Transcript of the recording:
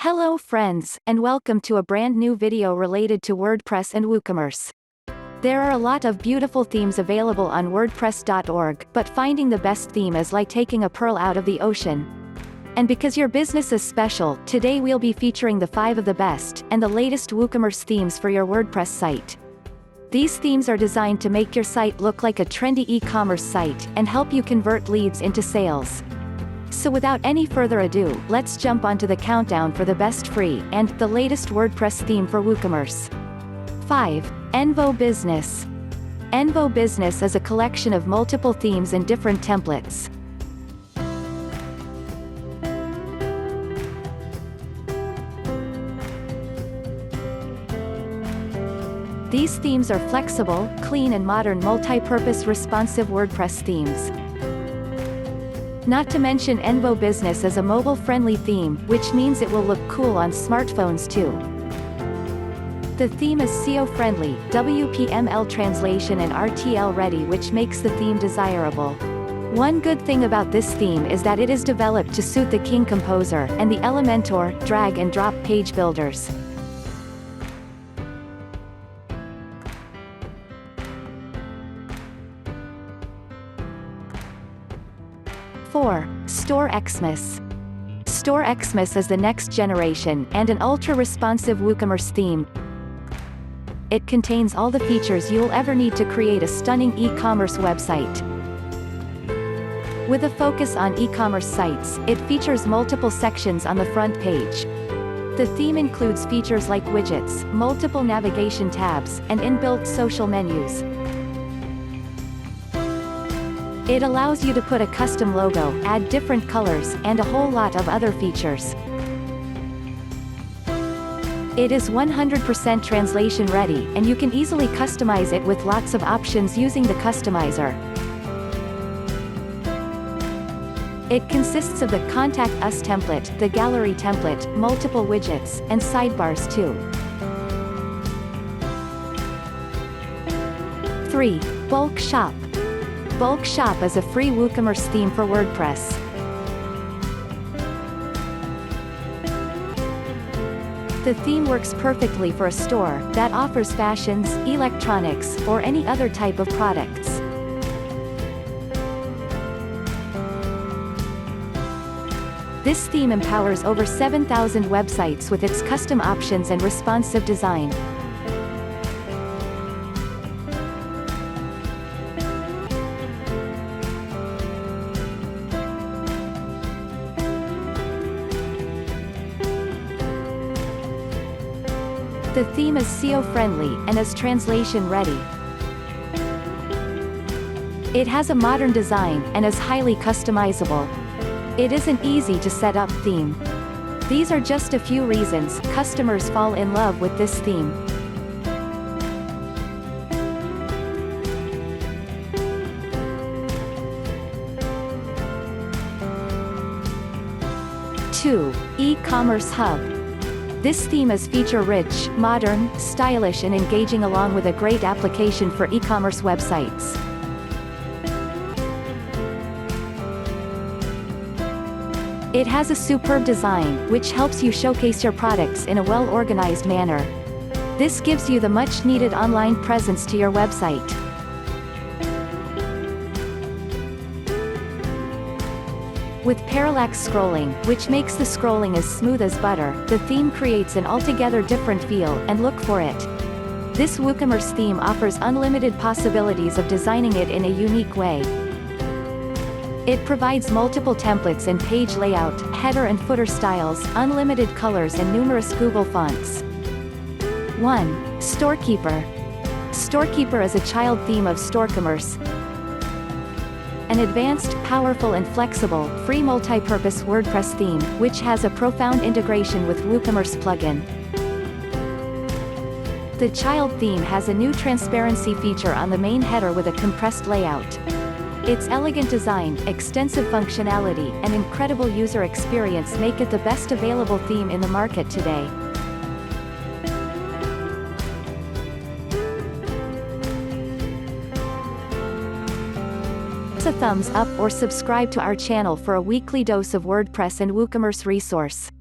Hello friends, and welcome to a brand new video related to WordPress and WooCommerce. There are a lot of beautiful themes available on WordPress.org, but finding the best theme is like taking a pearl out of the ocean. And because your business is special, today we'll be featuring the 5 of the best, and the latest WooCommerce themes for your WordPress site. These themes are designed to make your site look like a trendy e-commerce site, and help you convert leads into sales. So without any further ado, let's jump onto the countdown for the best free, and the latest WordPress theme for WooCommerce. 5. Envo Business. Envo Business is a collection of multiple themes and different templates. These themes are flexible, clean and modern multi-purpose responsive WordPress themes. Not to mention Envo Business is a mobile-friendly theme, which means it will look cool on smartphones too. The theme is SEO-friendly, WPML translation and RTL ready, which makes the theme desirable. One good thing about this theme is that it is developed to suit the King Composer, and the Elementor, drag and drop page builders. (4) Store Xmas. Store Xmas is the next generation, and an ultra-responsive WooCommerce theme. It contains all the features you'll ever need to create a stunning e-commerce website. With a focus on e-commerce sites, it features multiple sections on the front page. The theme includes features like widgets, multiple navigation tabs, and inbuilt social menus. It allows you to put a custom logo, add different colors, and a whole lot of other features. It is 100% translation ready, and you can easily customize it with lots of options using the customizer. It consists of the Contact Us template, the Gallery template, multiple widgets, and sidebars too. 3. Bulk Shop. Bulk Shop is a free WooCommerce theme for WordPress. The theme works perfectly for a store that offers fashions, electronics, or any other type of products. This theme empowers over 7,000 websites with its custom options and responsive design. The theme is SEO-friendly, and is translation-ready. It has a modern design, and is highly customizable. It is an easy-to-set-up theme. These are just a few reasons customers fall in love with this theme. (2) Ecommerce Hub. This theme is feature-rich, modern, stylish and engaging, along with a great application for e-commerce websites. It has a superb design, which helps you showcase your products in a well-organized manner. This gives you the much-needed online presence to your website. With parallax scrolling, which makes the scrolling as smooth as butter, the theme creates an altogether different feel, and look for it. This WooCommerce theme offers unlimited possibilities of designing it in a unique way. It provides multiple templates and page layout, header and footer styles, unlimited colors and numerous Google fonts. 1. StoreKeeper. StoreKeeper is a child theme of StoreCommerce. An advanced, powerful and flexible, free multi-purpose WordPress theme, which has a profound integration with WooCommerce plugin. The child theme has a new transparency feature on the main header with a compressed layout. Its elegant design, extensive functionality, and incredible user experience make it the best available theme in the market today. A thumbs up or subscribe to our channel for a weekly dose of WordPress and WooCommerce resource.